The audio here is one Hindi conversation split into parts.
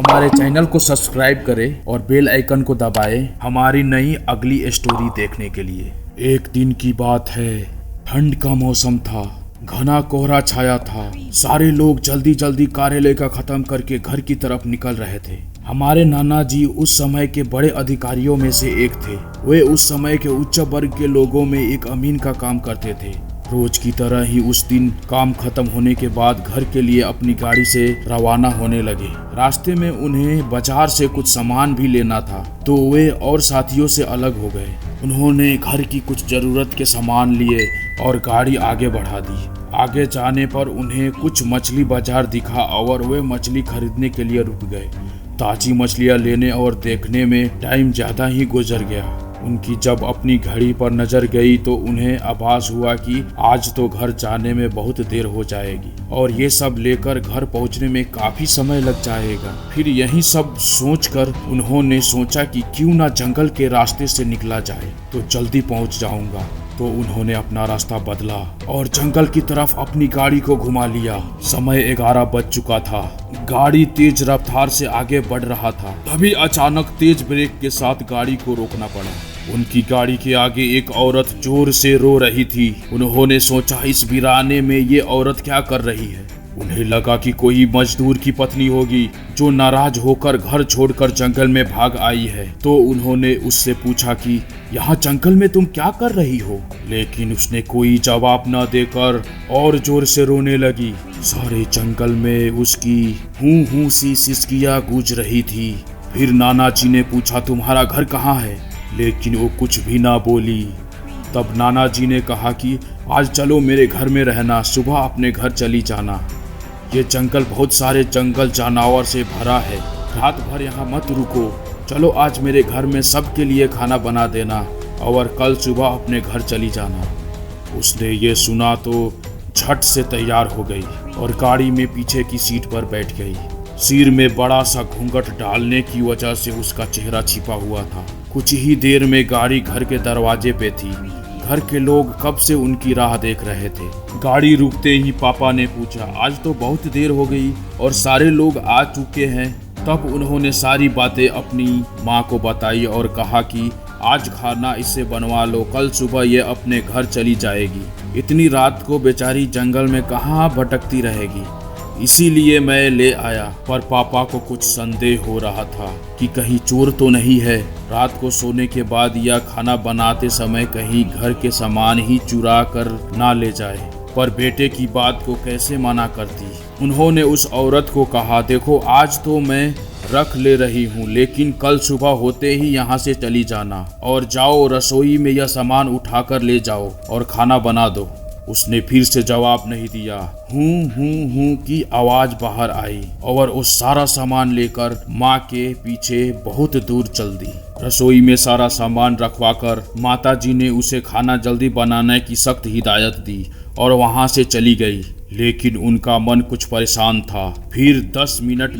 हमारे चैनल को सब्सक्राइब करें और बेल आइकन को दबाएं हमारी नई अगली स्टोरी देखने के लिए। एक दिन की बात है, ठंड का मौसम था, घना कोहरा छाया था। सारे लोग जल्दी जल्दी कार्यालय का खत्म करके घर की तरफ निकल रहे थे। हमारे नाना जी उस समय के बड़े अधिकारियों में से एक थे। वे उस समय के उच्च वर्ग के लोगों में एक अमीन का काम करते थे। रोज की तरह ही उस दिन काम खत्म होने के बाद घर के लिए अपनी गाड़ी से रवाना होने लगे। रास्ते में उन्हें बाजार से कुछ सामान भी लेना था, तो वे और साथियों से अलग हो गए। उन्होंने घर की कुछ जरूरत के सामान लिए और गाड़ी आगे बढ़ा दी। आगे जाने पर उन्हें कुछ मछली बाजार दिखा और वे मछली खरीदने के लिए रुक गए। ताजी मछलियां लेने और देखने में टाइम ज्यादा ही गुजर गया। उनकी जब अपनी घड़ी पर नजर गई तो उन्हें आभास हुआ कि आज तो घर जाने में बहुत देर हो जाएगी और ये सब लेकर घर पहुंचने में काफी समय लग जाएगा। फिर यही सब सोचकर उन्होंने सोचा कि क्यों ना जंगल के रास्ते से निकला जाए तो जल्दी पहुंच जाऊंगा। तो उन्होंने अपना रास्ता बदला और जंगल की तरफ अपनी गाड़ी को घुमा लिया। समय 11 बज चुका था। गाड़ी तेज रफ्तार से आगे बढ़ रहा था। तभी अचानक तेज ब्रेक के साथ गाड़ी को रोकना पड़ा। उनकी गाड़ी के आगे एक औरत जोर से रो रही थी। उन्होंने सोचा इस वीराने में ये औरत क्या कर रही है। उन्हें लगा कि कोई मजदूर की पत्नी होगी जो नाराज होकर घर छोड़कर जंगल में भाग आई है। तो उन्होंने उससे पूछा कि यहाँ जंगल में तुम क्या कर रही हो, लेकिन उसने कोई जवाब न देकर और जोर से रोने लगी। सारे जंगल में उसकी हूँ सी सिसकियाँ गूंज रही थी। फिर नाना जी ने पूछा तुम्हारा घर कहाँ है, लेकिन वो कुछ भी ना बोली। तब नाना जी ने कहा कि आज चलो मेरे घर में रहना, सुबह अपने घर चली जाना। ये जंगल बहुत सारे जंगल जानवर से भरा है, रात भर यहाँ मत रुको। चलो आज मेरे घर में सबके लिए खाना बना देना और कल सुबह अपने घर चली जाना। उसने ये सुना तो झट से तैयार हो गई और गाड़ी में पीछे की सीट पर बैठ गई। सिर में बड़ा सा घूंघट डालने की वजह से उसका चेहरा छिपा हुआ था। कुछ ही देर में गाड़ी घर के दरवाजे पे थी। घर के लोग कब से उनकी राह देख रहे थे। गाड़ी रुकते ही पापा ने पूछा आज तो बहुत देर हो गई और सारे लोग आ चुके हैं। तब उन्होंने सारी बातें अपनी माँ को बताई और कहा कि आज खाना इससे बनवा लो, कल सुबह ये अपने घर चली जाएगी। इतनी रात को बेचारी जंगल में कहाँ भटकती रहेगी, इसीलिए मैं ले आया। पर पापा को कुछ संदेह हो रहा था कि कहीं चोर तो नहीं है। रात को सोने के बाद या खाना बनाते समय कहीं घर के सामान ही चुरा कर ना ले जाए। पर बेटे की बात को कैसे मना करती। उन्होंने उस औरत को कहा देखो आज तो मैं रख ले रही हूँ, लेकिन कल सुबह होते ही यहाँ से चली जाना और जाओ रसोई में यह सामान उठा कर ले जाओ और खाना बना दो। उसने फिर से जवाब नहीं दिया। हूँ की आवाज बाहर आई और वो सारा सामान लेकर माँ के पीछे बहुत दूर चल दी। रसोई में सारा सामान रखवाकर माता जी ने उसे खाना जल्दी बनाने की सख्त हिदायत दी और वहाँ से चली गई। लेकिन उनका मन कुछ परेशान था। फिर 10 मिनट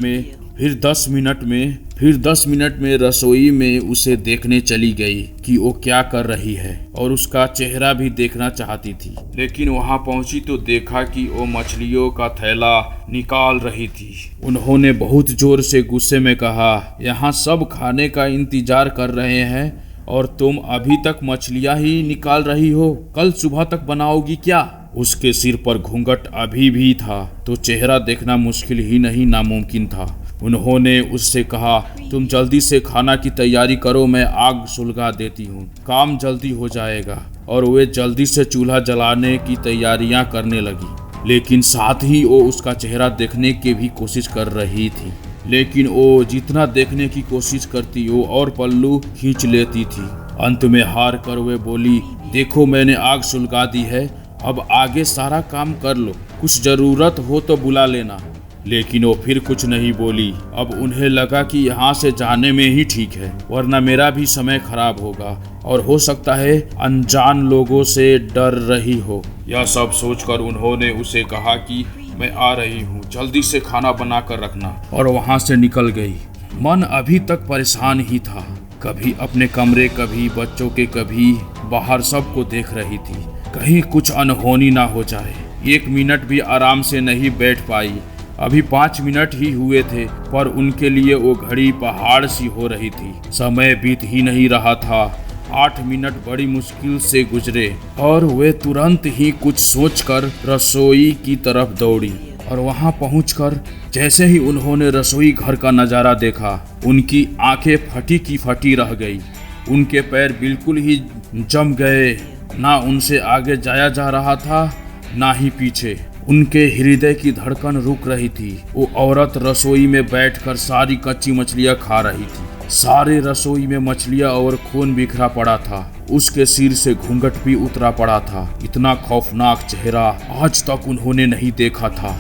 में रसोई में उसे देखने चली गई कि वो क्या कर रही है और उसका चेहरा भी देखना चाहती थी। लेकिन वहां पहुंची तो देखा कि वो मछलियों का थैला निकाल रही थी। उन्होंने बहुत जोर से गुस्से में कहा यहाँ सब खाने का इंतजार कर रहे हैं और तुम अभी तक मछलियां ही निकाल रही हो, कल सुबह तक बनाओगी क्या। उसके सिर पर घूंघट अभी भी था तो चेहरा देखना मुश्किल ही नहीं नामुमकिन था। उन्होंने उससे कहा तुम जल्दी से खाना की तैयारी करो, मैं आग सुलगा देती हूँ, काम जल्दी हो जाएगा। और वे जल्दी से चूल्हा जलाने की तैयारियां करने लगी। लेकिन साथ ही वो उसका चेहरा देखने की भी कोशिश कर रही थी। लेकिन वो जितना देखने की कोशिश करती वो और पल्लू खींच लेती थी। अंत में हार कर वे बोली देखो मैंने आग सुलगा दी है, अब आगे सारा काम कर लो, कुछ जरूरत हो तो बुला लेना। लेकिन वो फिर कुछ नहीं बोली। अब उन्हें लगा कि यहाँ से जाने में ही ठीक है, वरना मेरा भी समय खराब होगा और हो सकता है अनजान लोगों से डर रही हो। यह सब सोचकर उन्होंने उसे कहा कि मैं आ रही हूँ, जल्दी से खाना बना कर रखना, और वहाँ से निकल गई। मन अभी तक परेशान ही था, कभी अपने कमरे, कभी बच्चों के, कभी बाहर, सबको देख रही थी कहीं कुछ अनहोनी ना हो जाए। 1 मिनट भी आराम से नहीं बैठ पाई अभी 5 मिनट ही हुए थे, पर उनके लिए वो घड़ी पहाड़ सी हो रही थी। समय बीत ही नहीं रहा था। 8 मिनट बड़ी मुश्किल से गुजरे और वे तुरंत ही कुछ सोचकर रसोई की तरफ दौड़ी। और वहां पहुंचकर जैसे ही उन्होंने रसोई घर का नजारा देखा, उनकी आंखें फटी की फटी रह गई। उनके पैर बिल्कुल ही जम गए। ना उनसे आगे जाया जा रहा था, ना ही पीछे। उनके हृदय की धड़कन रुक रही थी। वो औरत रसोई में बैठकर सारी कच्ची मछलियां खा रही थी। सारे रसोई में मछलियां और खून बिखरा पड़ा था। उसके सिर से घूंघट भी उतरा पड़ा था। इतना खौफनाक चेहरा आज तक उन्होंने नहीं देखा था।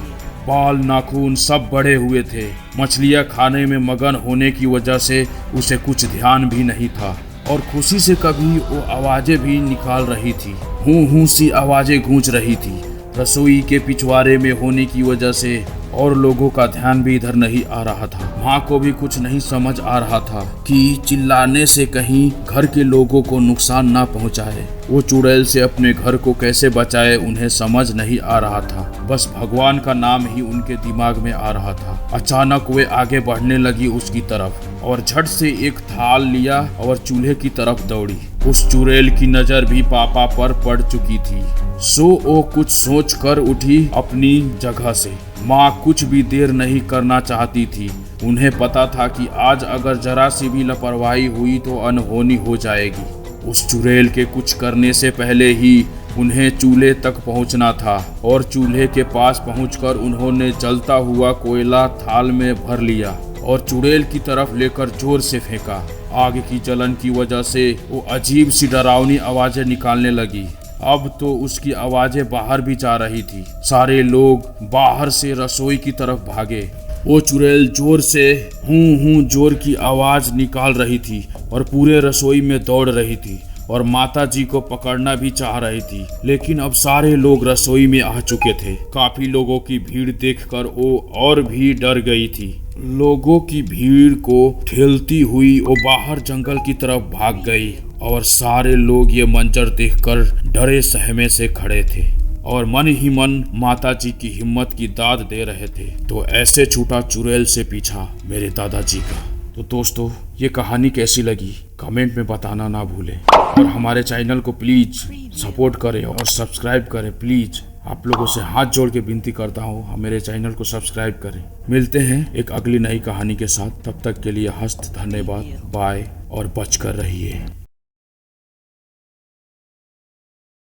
बाल नाखून सब बड़े हुए थे। मछलियां खाने में मगन होने की वजह से उसे कुछ ध्यान भी नहीं था और खुशी से कभी वो आवाजें भी निकाल रही थी। हूँ सी आवाजें गूंज रही थी। रसोई के पिछवाड़े में होने की वजह से और लोगों का ध्यान भी इधर नहीं आ रहा था। माँ को भी कुछ नहीं समझ आ रहा था कि चिल्लाने से कहीं घर के लोगों को नुकसान ना पहुँचाए। वो चुड़ैल से अपने घर को कैसे बचाए उन्हें समझ नहीं आ रहा था। बस भगवान का नाम ही उनके दिमाग में आ रहा था। अचानक वे आगे बढ़ने लगी उसकी तरफ और झट से एक थाल लिया और चूल्हे की तरफ दौड़ी। उस चुड़ैल की नजर भी पापा पर पड़ चुकी थी। सो वो कुछ सोच कर उठी अपनी जगह से। माँ कुछ भी देर नहीं करना चाहती थी। उन्हें पता था कि आज अगर जरा सी भी लापरवाही हुई तो अनहोनी हो जाएगी। उस चुड़ैल के कुछ करने से पहले ही उन्हें चूल्हे तक पहुंचना था और चूल्हे के पास पहुंचकर उन्होंने जलता हुआ कोयला थाल में भर लिया और चुड़ैल की तरफ लेकर जोर से फेंका। आग की जलन की वजह से वो अजीब सी डरावनी आवाजें निकालने लगी। अब तो उसकी आवाजें बाहर भी जा रही थी। सारे लोग बाहर से रसोई की तरफ भागे। वो चुड़ैल जोर से हूँ जोर की आवाज निकाल रही थी और पूरे रसोई में दौड़ रही थी और माता जी को पकड़ना भी चाह रही थी। लेकिन अब सारे लोग रसोई में आ चुके थे। काफी लोगों की भीड़ देखकर वो और भी डर गई थी। लोगों की भीड़ को ठेलती हुई वो बाहर जंगल की तरफ भाग गई और सारे लोग ये मंजर देखकर डरे सहमे से खड़े थे और मन ही मन माता जी की हिम्मत की दाद दे रहे थे। तो ऐसे छूटा चुड़ैल से पीछा मेरे दादाजी का। तो दोस्तों, ये कहानी कैसी लगी कमेंट में बताना ना भूलें और हमारे चैनल को प्लीज सपोर्ट करें और सब्सक्राइब करें। प्लीज आप लोगों से हाथ जोड़ के विनती करता हूँ, मेरे चैनल को सब्सक्राइब करें। मिलते हैं एक अगली नई कहानी के साथ। तब तक के लिए हस्त धन्यवाद, बाय और बच कर रहिए।